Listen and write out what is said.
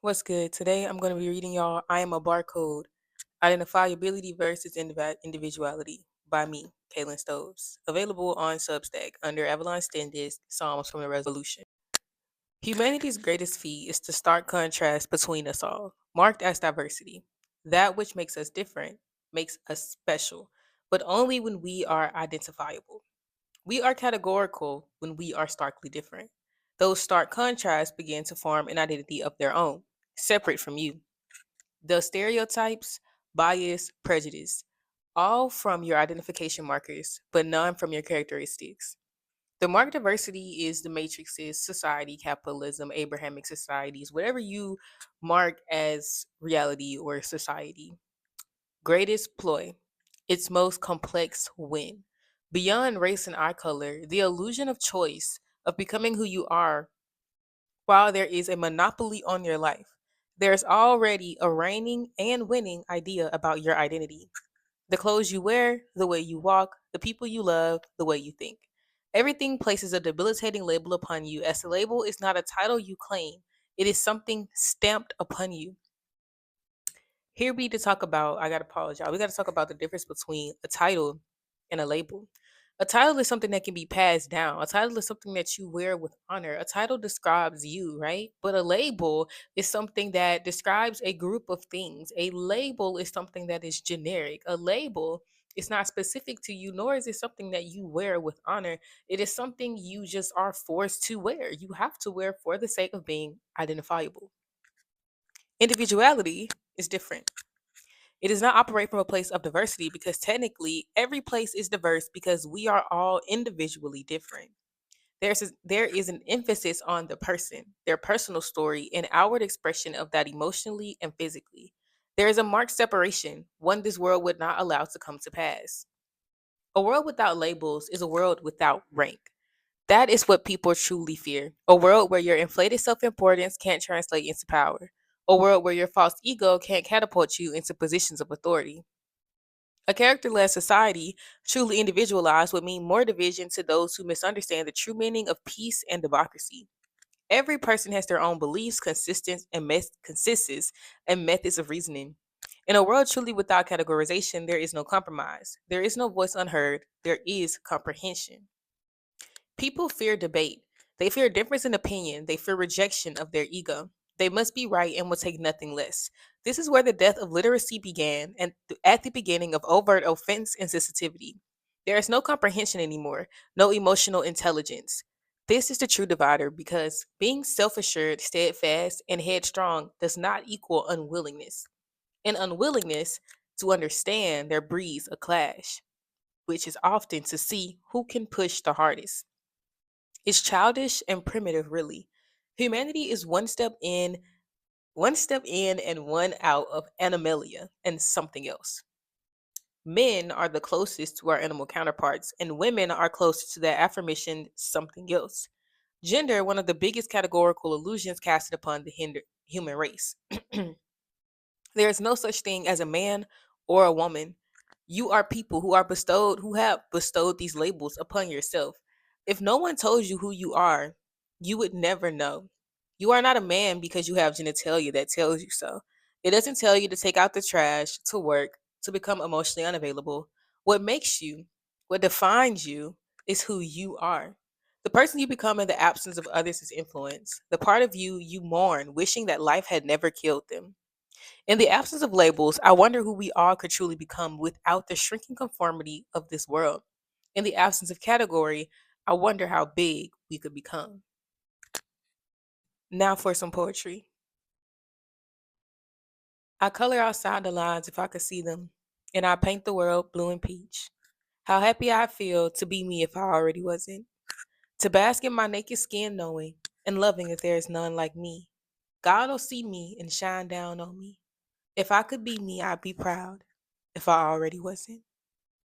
What's good? Today I'm going to be reading y'all I Am a Barcode Identifiability versus Individuality by me, Kaylin Stoves. Available on Substack under Avalon Stendis, Psalms from the Revolution. Humanity's greatest feat is the stark contrast between us all, marked as diversity. That which makes us different makes us special, but only when we are identifiable. We are categorical when we are starkly different. Those stark contrasts begin to form an identity of their own, separate from you. The stereotypes, bias, prejudice, all from your identification markers, but none from your characteristics. The mark diversity is the matrices, society, capitalism, Abrahamic societies, whatever you mark as reality or society. Greatest ploy, its most complex win. Beyond race and eye color, the illusion of choice, of becoming who you are, while there is a monopoly on your life, there's already a reigning and winning idea about your identity. The clothes you wear, the way you walk, the people you love, the way you think. Everything places a debilitating label upon you, as the label is not a title you claim, it is something stamped upon you. Here we to talk about, I gotta apologize. We gotta talk about the difference between a title and a label. A title is something that can be passed down. A title is something that you wear with honor. A title describes you, right? But a label is something that describes a group of things. A label is something that is generic. A label is not specific to you, nor is it something that you wear with honor. It is something you just are forced to wear. You have to wear for the sake of being identifiable. Individuality is different. It does not operate from a place of diversity because technically every place is diverse because we are all individually different. There is an emphasis on the person, their personal story, and outward expression of that emotionally and physically. There is a marked separation, one this world would not allow to come to pass. A world without labels is a world without rank. That is what people truly fear. A world where your inflated self importance can't translate into power. A world where your false ego can't catapult you into positions of authority. A character led society, truly individualized, would mean more division to those who misunderstand the true meaning of peace and democracy. Every person has their own beliefs, consistencies, and methods of reasoning. In a world truly without categorization, there is no compromise. There is no voice unheard. There is comprehension. People fear debate. They fear difference in opinion. They fear rejection of their ego. They must be right and will take nothing less. This is where the death of literacy began, and at the beginning of overt offense and sensitivity. There is no comprehension anymore, no emotional intelligence. This is the true divider because being self assured, steadfast, and headstrong does not equal unwillingness. In unwillingness to understand, there breeds a clash, which is often to see who can push the hardest. It's childish and primitive, really. Humanity is one step in and one out of animalia and something else. Men are the closest to our animal counterparts, and women are closest to that affirmation something else. Gender, one of the biggest categorical illusions casted upon the human race. There is no such thing as a man or a woman. You are people who have bestowed these labels upon yourself. If no one told you who you are, you would never know. You are not a man because you have genitalia that tells you so. It doesn't tell you to take out the trash, to work, to become emotionally unavailable. What makes you, what defines you, is who you are. The person you become in the absence of others is influence. The part of you you mourn, wishing that life had never killed them. In the absence of labels, I wonder who we all could truly become without the shrinking conformity of this world. In the absence of category, I wonder how big we could become. Now for some poetry. I color outside the lines if I could see them, and I paint the world blue and peach. How happy I feel to be me if I already wasn't. To bask in my naked skin knowing and loving that there is none like me. God will see me and shine down on me. If I could be me, I'd be proud if I already wasn't.